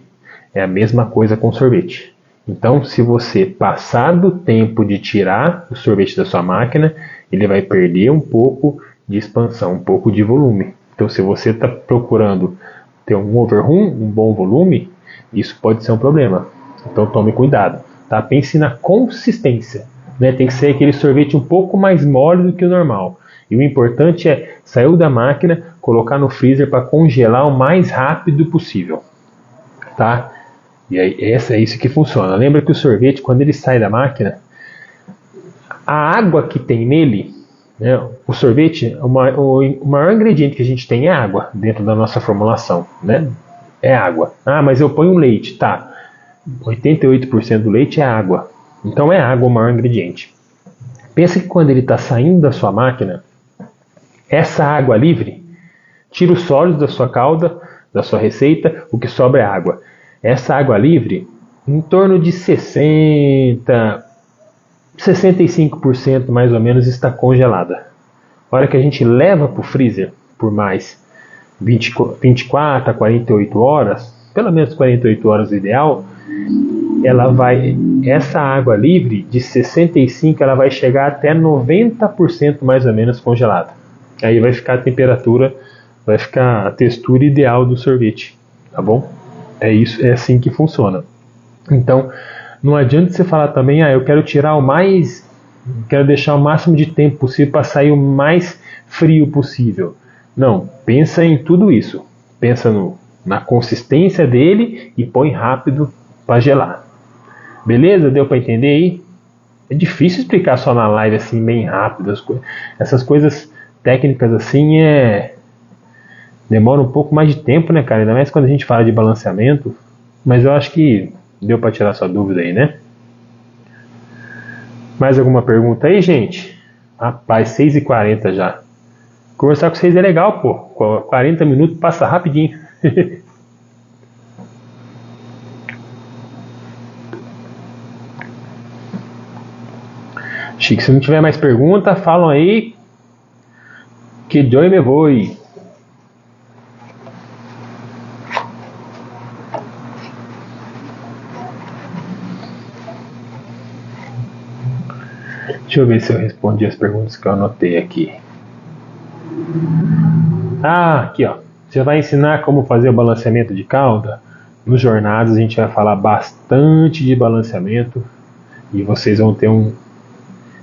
É a mesma coisa com sorvete. Então, se você passar do tempo de tirar o sorvete da sua máquina, ele vai perder um pouco de expansão, um pouco de volume. Então, se você está procurando ter um overrun, um bom volume, isso pode ser um problema. Então, tome cuidado. Tá? Pense na consistência. Né? Tem que ser aquele sorvete um pouco mais mole do que o normal. E o importante é, saiu da máquina, colocar no freezer para congelar o mais rápido possível. Tá? E aí, é isso que funciona. Lembra que o sorvete, quando ele sai da máquina, a água que tem nele, né, o sorvete, o maior ingrediente que a gente tem é água dentro da nossa formulação. Né? É água. Mas eu ponho leite. Tá. 88% do leite é água. Então é água o maior ingrediente. Pensa que quando ele está saindo da sua máquina, essa água livre tira os sólidos da sua calda, da sua receita, o que sobra é água. Essa água livre, em torno de 65% mais ou menos está congelada. A hora que a gente leva para o freezer por mais 24 a 48 horas, pelo menos 48 horas o ideal, essa água livre de 65 ela vai chegar até 90% mais ou menos congelada. Aí vai ficar a temperatura, vai ficar a textura ideal do sorvete, tá bom? É assim que funciona. Então, não adianta você falar também, eu quero quero deixar o máximo de tempo possível para sair o mais frio possível. Não, pensa em tudo isso. Pensa na consistência dele e põe rápido para gelar. Beleza? Deu para entender aí? É difícil explicar só na live assim, bem rápido. Essas coisas técnicas assim demora um pouco mais de tempo, né, cara? Ainda mais quando a gente fala de balanceamento. Mas eu acho que deu para tirar sua dúvida aí, né? Mais alguma pergunta aí, gente? Rapaz, 6h40 já. Conversar com vocês é legal, pô. 40 minutos passa rapidinho. Chique, se não tiver mais pergunta, falam aí que eu me vou. Deixa eu ver se eu respondi as perguntas que eu anotei aqui. Aqui ó. Você vai ensinar como fazer o balanceamento de cauda? Nos jornadas a gente vai falar bastante de balanceamento e vocês vão ter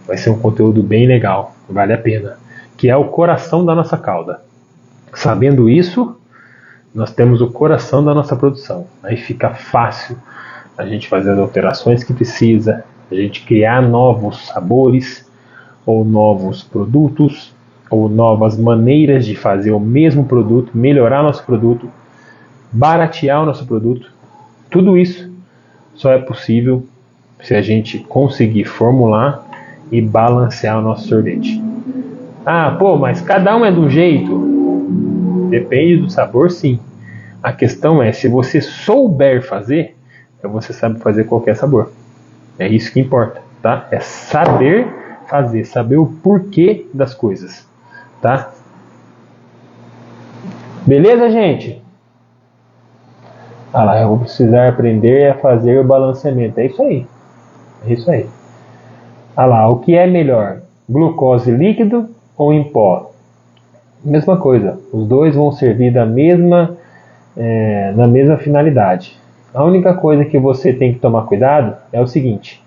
vai ser um conteúdo bem legal, vale a pena, que é o coração da nossa cauda. Sabendo isso, nós temos o coração da nossa produção. Aí fica fácil a gente fazer as alterações que precisa, a gente criar novos sabores, ou novos produtos, ou novas maneiras de fazer o mesmo produto, melhorar nosso produto, baratear o nosso produto. Tudo isso só é possível se a gente conseguir formular e balancear o nosso sorvete. Mas cada um é de um jeito. Depende do sabor, sim. A questão é, se você souber fazer, você sabe fazer qualquer sabor. É isso que importa, tá? É saber fazer, saber o porquê das coisas, tá? Beleza, gente? Eu vou precisar aprender a fazer o balanceamento. É isso aí. É isso aí. O que é melhor? Glucose líquido ou em pó? Mesma coisa. Os dois vão servir na mesma finalidade. A única coisa que você tem que tomar cuidado é o seguinte.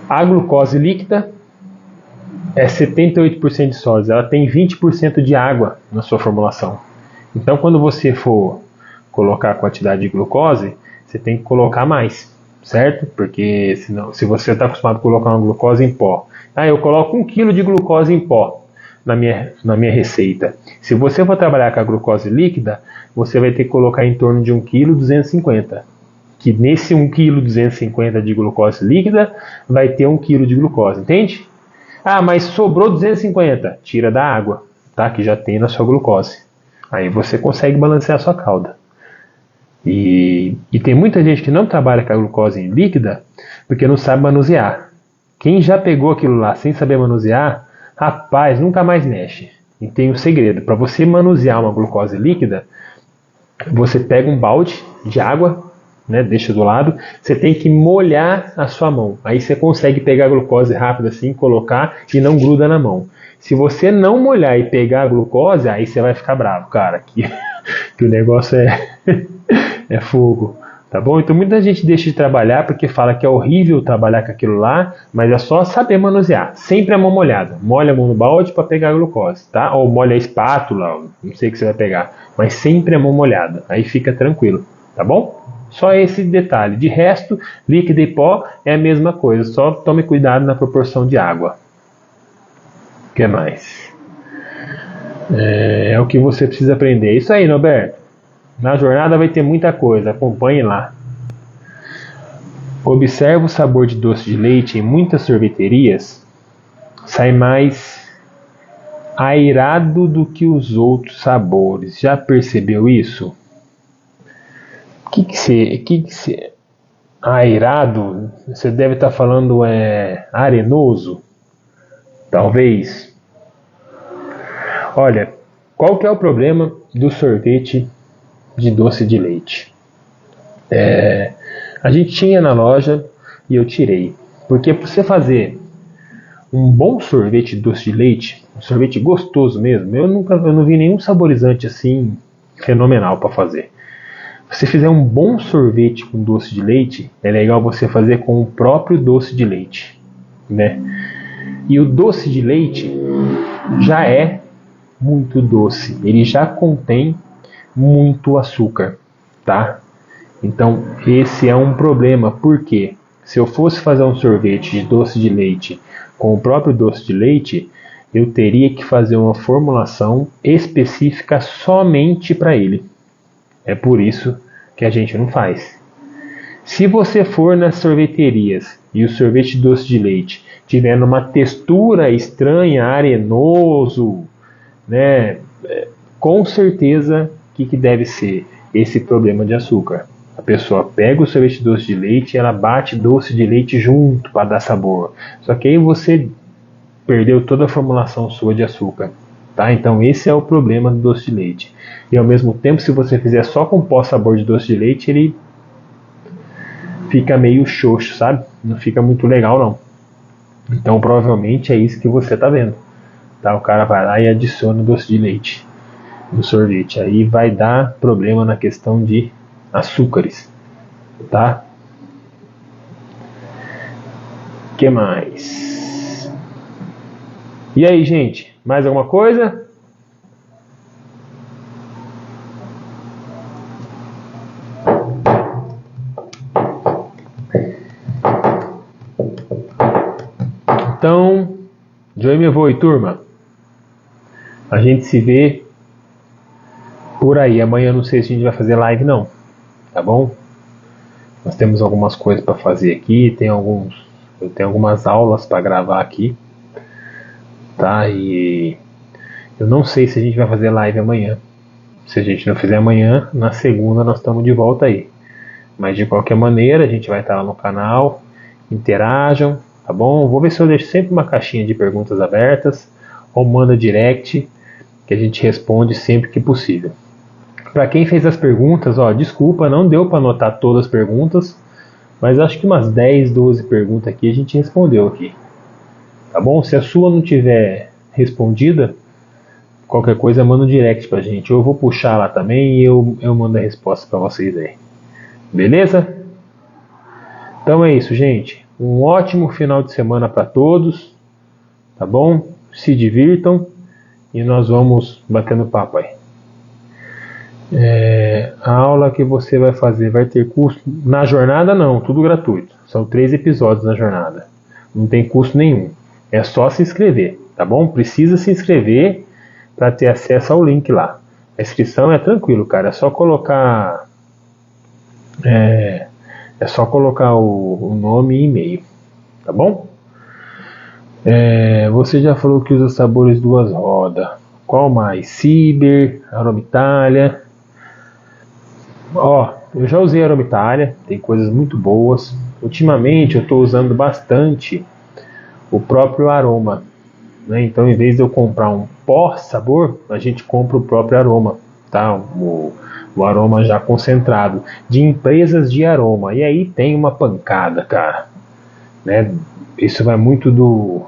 A glucose líquida é 78% de sólidos. Ela tem 20% de água na sua formulação. Então, quando você for colocar a quantidade de glucose, você tem que colocar mais, certo? Porque senão, se você está acostumado a colocar uma glucose em pó, eu coloco 1 kg de glucose em pó na minha receita. Se você for trabalhar com a glucose líquida, você vai ter que colocar em torno de 1,250 kg. Que nesse 1,250 kg de glucose líquida, vai ter 1 kg de glucose, entende? Mas sobrou 250, tira da água, tá? Que já tem na sua glucose. Aí você consegue balancear a sua calda. E tem muita gente que não trabalha com a glucose líquida porque não sabe manusear. Quem já pegou aquilo lá sem saber manusear, rapaz, nunca mais mexe. E tem um segredo. Para você manusear uma glucose líquida, você pega um balde de água, né, deixa do lado, você tem que molhar a sua mão. Aí você consegue pegar a glucose rápido assim, colocar e não gruda na mão. Se você não molhar e pegar a glucose, aí você vai ficar bravo, cara, que o negócio é fogo, tá bom? Então muita gente deixa de trabalhar porque fala que é horrível trabalhar com aquilo lá, mas é só saber manusear. Sempre a mão molhada. Molha a mão no balde para pegar a glucose, tá? Ou molha a espátula, não sei o que você vai pegar, mas sempre a mão molhada. Aí fica tranquilo, tá bom? Só esse detalhe. De resto, líquido e pó é a mesma coisa, só tome cuidado na proporção de água. O que mais? É o que você precisa aprender. É isso aí, Norberto. Na jornada vai ter muita coisa, acompanhe lá. Observe o sabor de doce de leite em muitas sorveterias. Sai mais airado do que os outros sabores. Já percebeu isso? O que você... Airado? Você deve estar falando arenoso? Talvez. Olha, qual que é o problema do sorvete de doce de leite? A gente tinha na loja e eu tirei. Porque para você fazer um bom sorvete de doce de leite, um sorvete gostoso mesmo, eu não vi nenhum saborizante assim fenomenal para fazer. Se você fizer um bom sorvete com doce de leite, é legal você fazer com o próprio doce de leite, né? E o doce de leite já é muito doce, ele já contém muito açúcar, tá? Então esse é um problema, porque se eu fosse fazer um sorvete de doce de leite com o próprio doce de leite, eu teria que fazer uma formulação específica somente para ele. É por isso que a gente não faz. Se você for nas sorveterias e o sorvete de doce de leite tiver uma textura estranha, arenoso, né, com certeza o que deve ser? Esse problema de açúcar. A pessoa pega o sorvete de doce de leite e ela bate doce de leite junto para dar sabor. Só que aí você perdeu toda a formulação sua de açúcar. Tá? Então esse é o problema do doce de leite. E ao mesmo tempo, se você fizer só com pó sabor de doce de leite, ele fica meio xoxo, sabe? Não fica muito legal não. Então provavelmente é isso que você tá vendo. Tá? O cara vai lá e adiciona o doce de leite no sorvete. Aí vai dar problema na questão de açúcares. Tá? O que mais? E aí, gente? Mais alguma coisa? Então, Joey me voe, turma. A gente se vê por aí. Amanhã não sei se a gente vai fazer live não. Tá bom? Nós temos algumas coisas para fazer aqui. Eu tenho algumas aulas para gravar aqui. Tá? E eu não sei se a gente vai fazer live amanhã. Se a gente não fizer amanhã, na segunda nós estamos de volta aí. Mas de qualquer maneira, a gente vai estar lá no canal. Interajam, tá bom? Vou ver se eu deixo sempre uma caixinha de perguntas abertas. Ou manda direct, que a gente responde sempre que possível. Para quem fez as perguntas, ó, desculpa, não deu para anotar todas as perguntas. Mas acho que umas 10, 12 perguntas aqui a gente respondeu aqui. Tá bom? Se a sua não tiver respondida, qualquer coisa manda um direct pra gente. Eu vou puxar lá também e eu mando a resposta para vocês aí. Beleza? Então é isso, gente. Um ótimo final de semana para todos. Tá bom? Se divirtam e nós vamos batendo papo aí. A aula que você vai fazer vai ter custo? Na jornada não, tudo gratuito. São 3 episódios na jornada. Não tem custo nenhum. É só se inscrever, tá bom? Precisa se inscrever para ter acesso ao link lá. A inscrição é tranquilo, cara. É só colocar o nome e e-mail, tá bom? Você já falou que usa sabores duas rodas. Qual mais? Ciber, Aroma Itália. Ó, eu já usei Aroma Itália, tem coisas muito boas. Ultimamente eu estou usando bastante o próprio aroma, né? Então, em vez de eu comprar um pó sabor, a gente compra o próprio aroma, tá? O aroma já concentrado de empresas de aroma. E aí tem uma pancada, cara, né? Isso vai muito do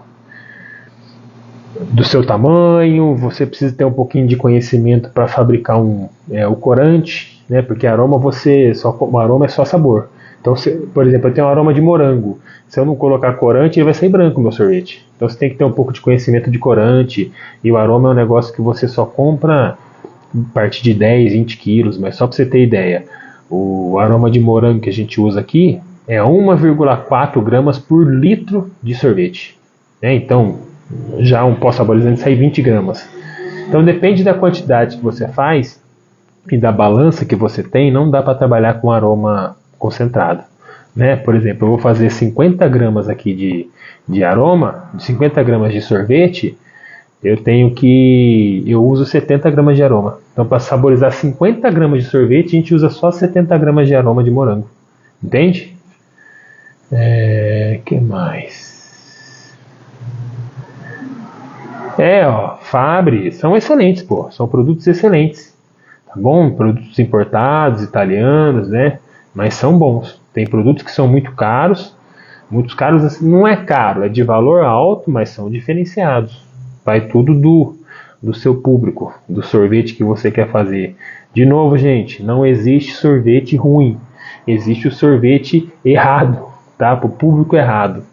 seu tamanho. Você precisa ter um pouquinho de conhecimento para fabricar o corante, né? Porque aroma o aroma é só sabor. Então, por exemplo, eu tenho um aroma de morango. Se eu não colocar corante, ele vai sair branco o meu sorvete. Então você tem que ter um pouco de conhecimento de corante. E o aroma é um negócio que você só compra a partir de 10, 20 quilos. Mas só para você ter ideia, o aroma de morango que a gente usa aqui é 1,4 gramas por litro de sorvete, né? Então, já um pó saborizante sai 20 gramas. Então depende da quantidade que você faz e da balança que você tem. Não dá para trabalhar com aroma concentrado, né? Por exemplo, eu vou fazer 50 gramas aqui de aroma, 50 gramas de sorvete, eu uso 70 gramas de aroma. Então, para saborizar 50 gramas de sorvete, a gente usa só 70 gramas de aroma de morango. Entende? Que mais? Fabri, são excelentes, pô. São produtos excelentes. Tá bom? Produtos importados, italianos, né? Mas são bons. Tem produtos que são muito caros. Muitos caros, assim, não é caro, é de valor alto, mas são diferenciados. Vai tudo do seu público, do sorvete que você quer fazer. De novo, gente, não existe sorvete ruim. Existe o sorvete errado, tá? Para o público errado.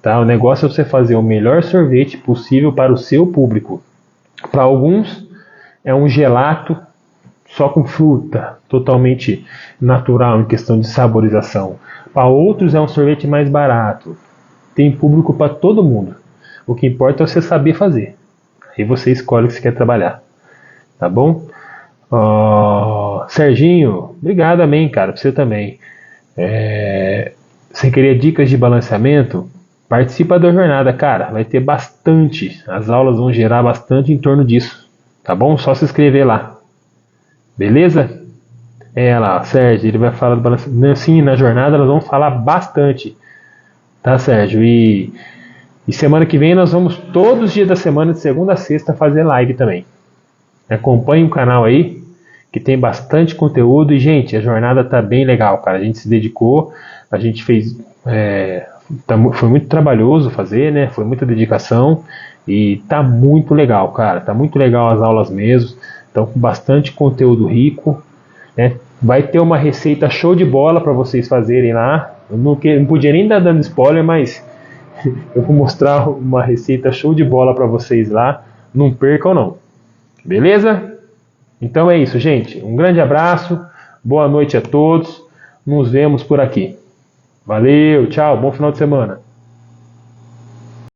Tá? O negócio é você fazer o melhor sorvete possível para o seu público. Para alguns, é um gelato só com fruta, totalmente natural em questão de saborização. Para outros é um sorvete mais barato. Tem público para todo mundo. O que importa é você saber fazer. Aí você escolhe o que você quer trabalhar. Tá bom? Serginho, obrigado também, cara. Pra você também. Você queria dicas de balanceamento? Participa da jornada, cara. Vai ter bastante. As aulas vão gerar bastante em torno disso. Tá bom? Só se inscrever lá. Beleza? É lá, Sérgio, ele vai falar do balanceamento. Sim, na jornada nós vamos falar bastante, tá, Sérgio? E semana que vem nós vamos todos os dias da semana, de segunda a sexta, fazer live também. Acompanhe o canal aí, que tem bastante conteúdo. E, gente, a jornada tá bem legal, cara. A gente se dedicou, a gente fez. Foi muito trabalhoso fazer, né? Foi muita dedicação. E tá muito legal, cara. Tá muito legal as aulas mesmo. Estão com bastante conteúdo rico, né? Vai ter uma receita show de bola para vocês fazerem lá. Eu não podia nem dar dando spoiler, mas eu vou mostrar uma receita show de bola para vocês lá. Não percam, não. Beleza? Então é isso, gente. Um grande abraço. Boa noite a todos. Nos vemos por aqui. Valeu, tchau. Bom final de semana.